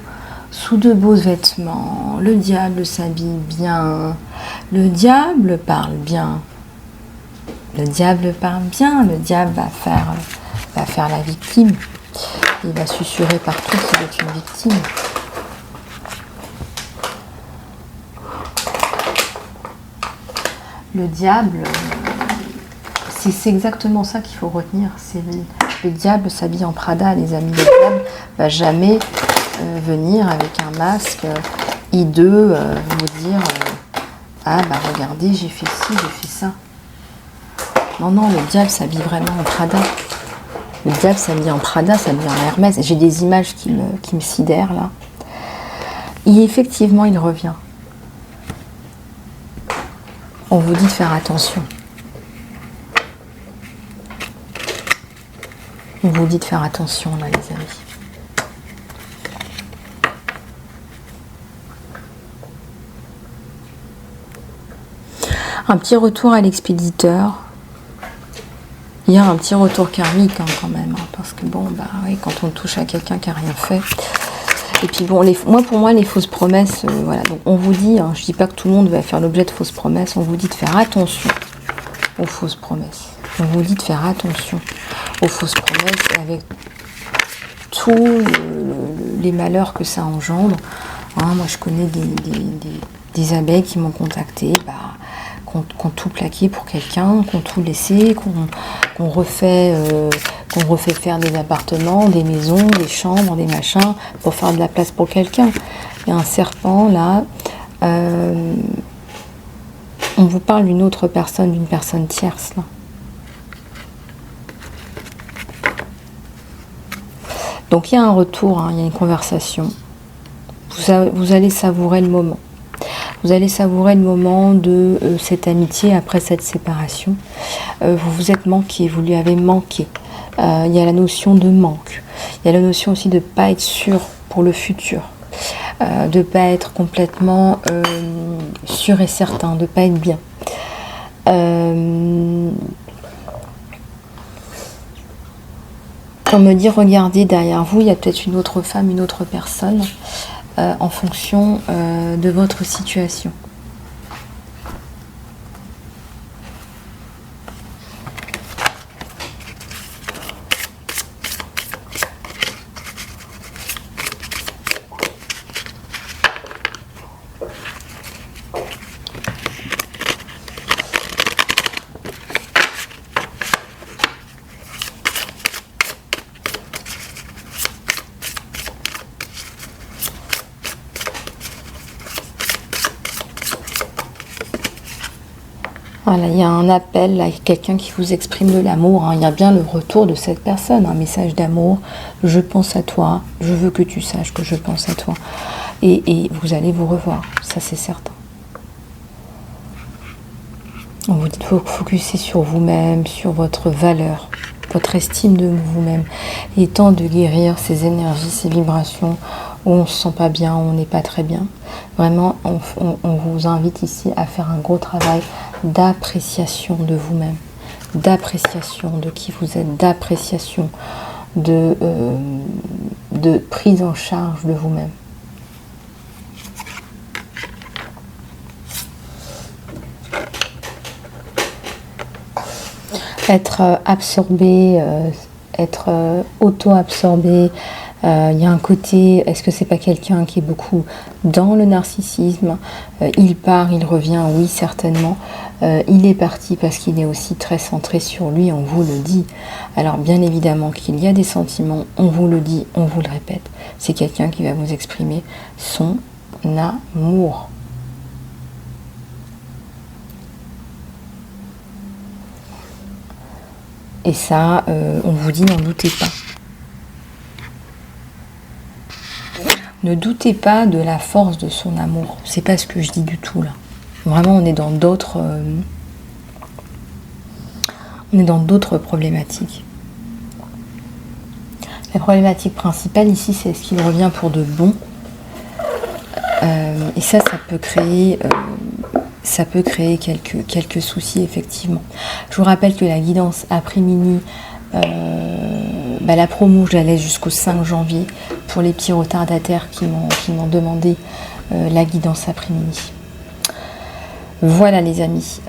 vêtements. Le diable s'habille bien. Le diable parle bien. Le diable parle bien. Le diable va faire la victime. Il va susurrer partout qu'il est une victime. Le diable, c'est exactement ça qu'il faut retenir. Le diable s'habille en Prada, les amis. Le diable va jamais venir avec un masque hideux, vous dire ah bah regardez, j'ai fait ci, j'ai fait ça. Non, le diable s'habille vraiment en Prada. Le diable s'habille en Prada, s'habille en Hermès. J'ai des images qui me sidèrent là. Et effectivement, il revient. On vous dit de faire attention. On vous dit de faire attention, là, les amis. Un petit retour à l'expéditeur. Il y a un petit retour karmique hein, quand même. Hein, parce que bon, bah oui, quand on touche à quelqu'un qui n'a rien fait. Et puis bon, pour moi, les fausses promesses, voilà. Donc on vous dit, hein, je dis pas que tout le monde va faire l'objet de fausses promesses. On vous dit de faire attention aux fausses promesses. On vous dit de faire attention aux fausses promesses avec tous les malheurs que ça engendre. Hein, moi, je connais des abeilles qui m'ont contacté, qui ont tout plaqué pour quelqu'un, qui ont tout laissé, qu'on refait faire des appartements, des maisons, des chambres, des machins, pour faire de la place pour quelqu'un. Il y a un serpent, là. On vous parle d'une autre personne, d'une personne tierce, là. Donc il y a un retour, hein, il y a une conversation. Vous allez savourer le moment. Vous allez savourer le moment de cette amitié après cette séparation. Vous vous êtes manqué, vous lui avez manqué. Il y a la notion de manque. Il y a la notion aussi de ne pas être sûr pour le futur. De ne pas être complètement sûr et certain, de ne pas être bien. On me dit, regardez derrière vous, il y a peut-être une autre femme, une autre personne, en fonction de votre situation. Voilà, il y a un appel à quelqu'un qui vous exprime de l'amour. Hein. Il y a bien le retour de cette personne, un message d'amour. Je pense à toi, je veux que tu saches que je pense à toi. Et vous allez vous revoir, ça c'est certain. On vous dit de focuser sur vous-même, sur votre valeur, votre estime de vous-même. Il est temps de guérir ces énergies, ces vibrations où on ne se sent pas bien, où on n'est pas très bien. Vraiment, on vous invite ici à faire un gros travail d'appréciation de vous-même, d'appréciation de qui vous êtes, d'appréciation de prise en charge de vous-même. Être absorbé, être auto-absorbé. Il y a un côté, est-ce que c'est pas quelqu'un qui est beaucoup dans le narcissisme? Il part, il revient, oui, certainement. Il est parti parce qu'il est aussi très centré sur lui, on vous le dit. Alors bien évidemment qu'il y a des sentiments, on vous le dit, on vous le répète. C'est quelqu'un qui va vous exprimer son amour. Et ça, on vous dit, n'en doutez pas. Ne doutez pas de la force de son amour. C'est pas ce que je dis du tout là. Vraiment, on est dans d'autres problématiques. La problématique principale ici, c'est est-ce qu'il revient pour de bon. Et ça peut créer quelques soucis effectivement. Je vous rappelle que la guidance après-midi, la promo, je la laisse jusqu'au 5 janvier pour les petits retardataires qui m'ont demandé la guidance après-midi. Voilà les amis.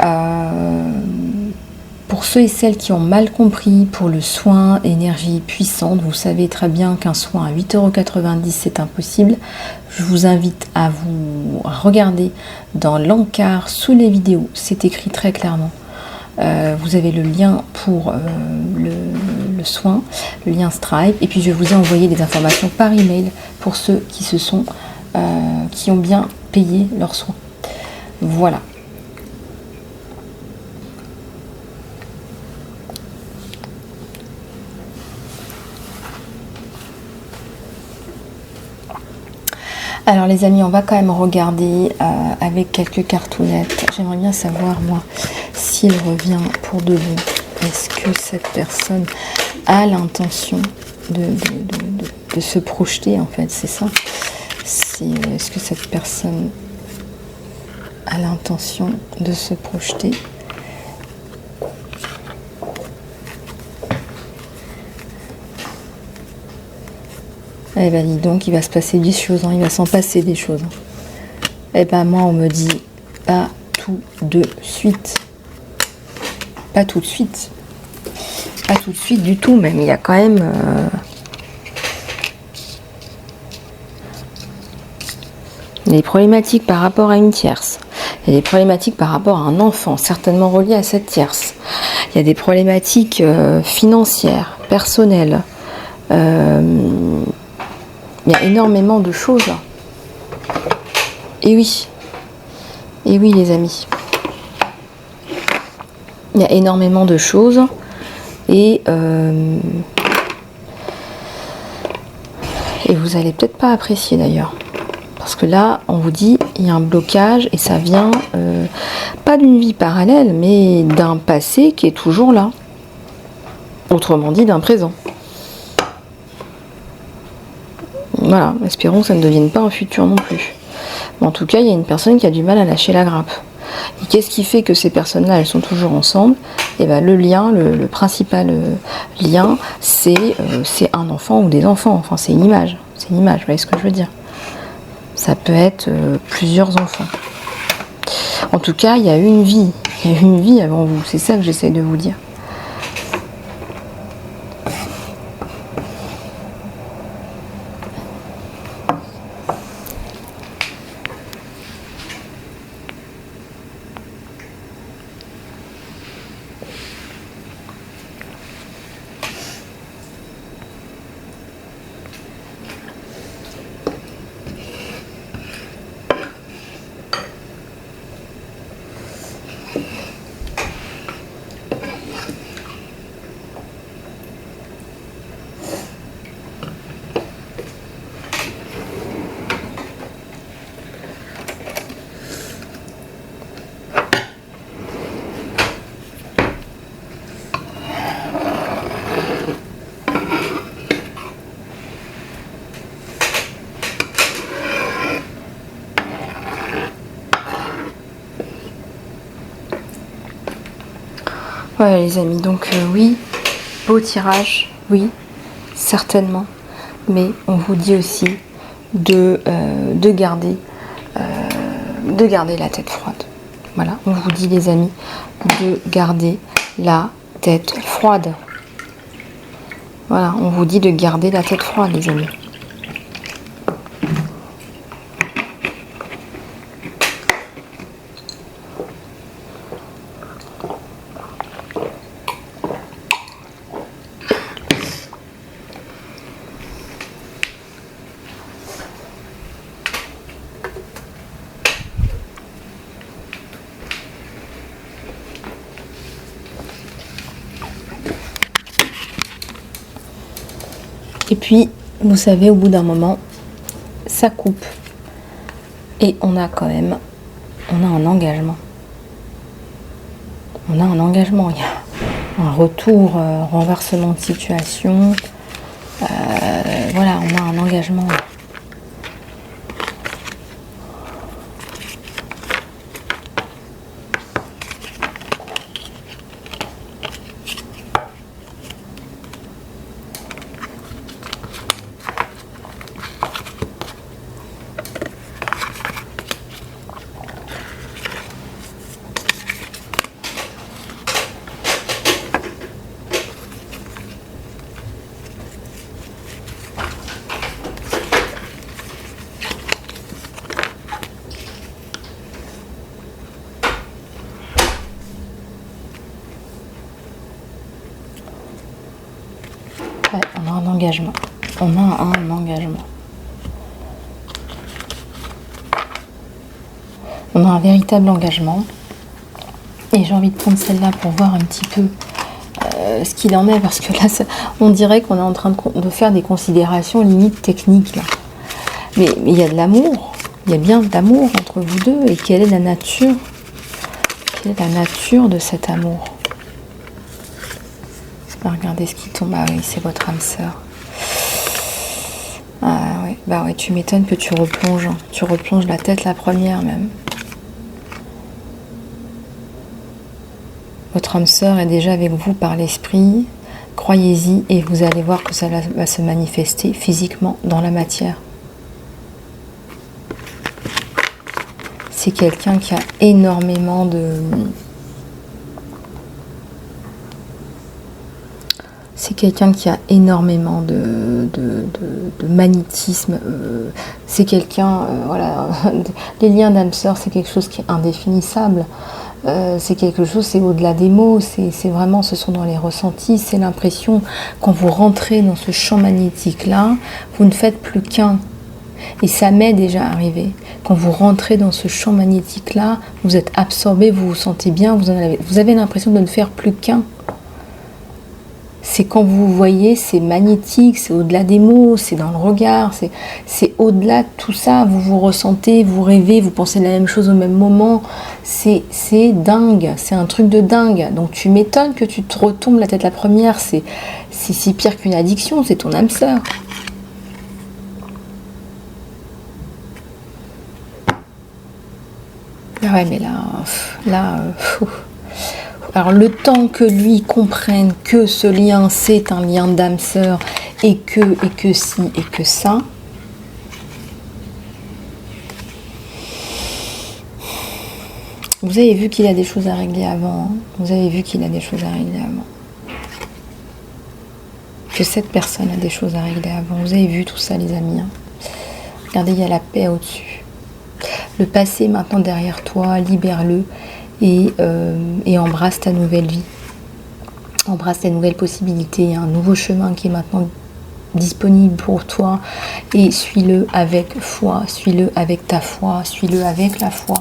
Pour ceux et celles qui ont mal compris, pour le soin énergie puissante, vous savez très bien qu'un soin à 8,90 € c'est impossible. Je vous invite à vous regarder dans l'encart sous les vidéos, c'est écrit très clairement. Vous avez le lien pour le soin, le lien Stripe, et puis je vous ai envoyé des informations par email pour ceux qui ont bien payé leurs soins. Voilà. Alors les amis, on va quand même regarder avec quelques cartounettes. J'aimerais bien savoir, moi, s'il revient pour de bon. Est-ce que cette personne a l'intention de se projeter, en fait, c'est ça. Est-ce que cette personne a l'intention de se projeter? Eh ben dis donc, il va se passer des choses, hein, il va s'en passer des choses. Eh ben moi on me dit pas tout de suite. Pas tout de suite. Pas tout de suite du tout, même il y a quand même... Il y a des problématiques par rapport à une tierce. Il y a des problématiques par rapport à un enfant, certainement relié à cette tierce. Il y a des problématiques financières, personnelles. Il y a énormément de choses. Et oui les amis. Il y a énormément de choses. Et vous allez peut-être pas apprécier d'ailleurs. Parce que là, on vous dit, il y a un blocage et ça vient pas d'une vie parallèle, mais d'un passé qui est toujours là. Autrement dit, d'un présent. Voilà, espérons que ça ne devienne pas un futur non plus. Mais en tout cas, il y a une personne qui a du mal à lâcher la grappe. Et qu'est-ce qui fait que ces personnes-là, elles sont toujours ensemble? Et ben le lien, le principal lien, c'est un enfant ou des enfants. Enfin, c'est une image. C'est une image, vous voyez ce que je veux dire? Ça peut être plusieurs enfants. En tout cas, il y a eu une vie. Il y a eu une vie avant vous. C'est ça que j'essaie de vous dire. Voilà les amis, donc oui, beau tirage, oui, certainement, mais on vous dit aussi de garder la tête froide. Voilà, on vous dit les amis, de garder la tête froide. Voilà, on vous dit de garder la tête froide les amis. Et puis, vous savez, au bout d'un moment, ça coupe. Et on a quand même, un engagement. On a un engagement, il y a un retour, renversement de situation. Voilà, on a un engagement. Ouais, on a un engagement. On a un engagement. On a un véritable engagement. Et j'ai envie de prendre celle-là pour voir un petit peu ce qu'il en est. Parce que là, on dirait qu'on est en train de faire des considérations limite techniques. Là. Mais il y a de l'amour. Il y a bien de l'amour entre vous deux. Et quelle est la nature? Quelle est la nature de cet amour? Regardez ce qui tombe. Ah oui, c'est votre âme sœur. Ah ouais, bah ouais, tu m'étonnes que tu replonges. Tu replonges la tête la première même. Votre âme sœur est déjà avec vous par l'esprit. Croyez-y et vous allez voir que ça va se manifester physiquement dans la matière. C'est quelqu'un qui a énormément de... C'est quelqu'un qui a énormément de magnétisme. C'est quelqu'un, voilà, les liens d'âme sœur, c'est quelque chose qui est indéfinissable. C'est quelque chose, c'est au-delà des mots. C'est vraiment, ce sont dans les ressentis. C'est l'impression, quand vous rentrez dans ce champ magnétique-là, vous ne faites plus qu'un. Et ça m'est déjà arrivé. Quand vous rentrez dans ce champ magnétique-là, vous êtes absorbé, vous vous sentez bien, vous avez l'impression de ne faire plus qu'un. C'est quand vous voyez, c'est magnétique, c'est au-delà des mots, c'est dans le regard, c'est au-delà de tout ça. Vous vous ressentez, vous rêvez, vous pensez la même chose au même moment. C'est dingue, c'est un truc de dingue. Donc tu m'étonnes que tu te retombes la tête la première. C'est si pire qu'une addiction, c'est ton âme sœur. Ah ouais, mais là, alors le temps que lui comprenne que ce lien c'est un lien d'âme sœur et que si et que ça, vous avez vu qu'il a des choses à régler avant, hein. Vous avez vu qu'il a des choses à régler avant, que cette personne a des choses à régler avant. Vous avez vu tout ça les amis, hein. Regardez, il y a la paix au-dessus. Le passé est maintenant derrière toi, libère-le. Et embrasse ta nouvelle vie, embrasse tes nouvelles possibilités. Il y a un nouveau chemin qui est maintenant disponible pour toi et suis-le avec foi, suis-le avec ta foi, suis-le avec la foi.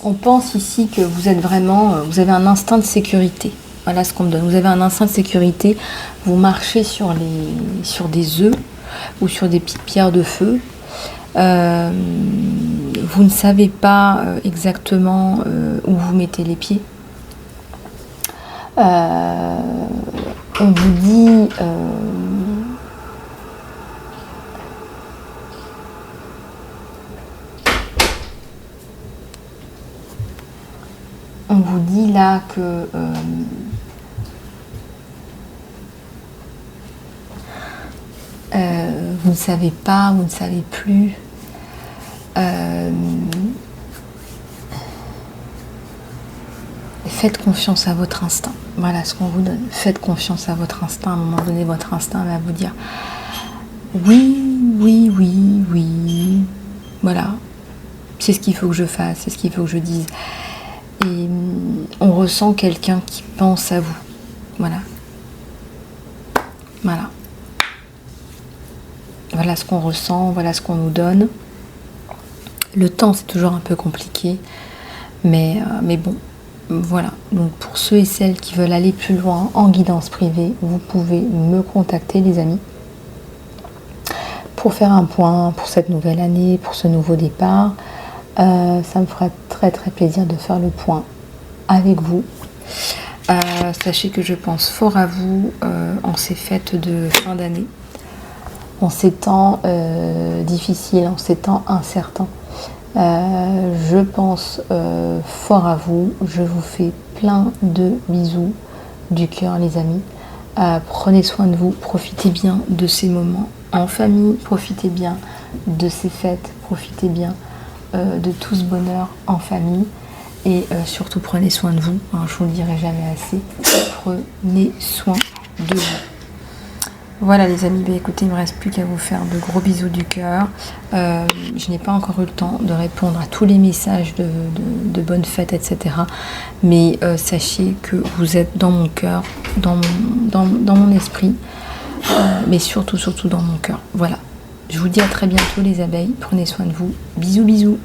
On pense ici que vous êtes vraiment, vous avez un instinct de sécurité. Voilà ce qu'on me donne. Vous avez un instinct de sécurité. Vous marchez sur des œufs ou sur des petites pierres de feu. Vous ne savez pas exactement où vous mettez les pieds. On vous dit... on vous dit là que vous ne savez pas, vous ne savez plus. Faites confiance à votre instinct. Voilà ce qu'on vous donne. Faites confiance à votre instinct. À un moment donné, votre instinct va vous dire oui, oui, oui, oui. Voilà. C'est ce qu'il faut que je fasse, c'est ce qu'il faut que je dise. Et on ressent quelqu'un qui pense à vous. Voilà. Voilà. Voilà ce qu'on ressent, voilà ce qu'on nous donne. Le temps, c'est toujours un peu compliqué. Mais bon, voilà. Donc pour ceux et celles qui veulent aller plus loin en guidance privée, vous pouvez me contacter les amis. Pour faire un point pour cette nouvelle année, pour ce nouveau départ. Ça me fera très très plaisir de faire le point avec vous. Sachez que je pense fort à vous en ces fêtes de fin d'année, en ces temps difficiles, en ces temps incertains. Je pense fort à vous. Je vous fais plein de bisous du cœur les amis. Prenez soin de vous, profitez bien de ces moments en famille, profitez bien de ces fêtes, profitez bien de tout ce bonheur en famille et surtout prenez soin de vous, hein, je vous le dirai jamais assez, prenez soin de vous. Voilà les amis, bah, écoutez, il ne me reste plus qu'à vous faire de gros bisous du cœur. Je n'ai pas encore eu le temps de répondre à tous les messages de bonnes fêtes, etc. Mais sachez que vous êtes dans mon cœur, dans mon esprit, mais surtout dans mon cœur. Voilà. Je vous dis à très bientôt les abeilles. Prenez soin de vous. Bisous bisous.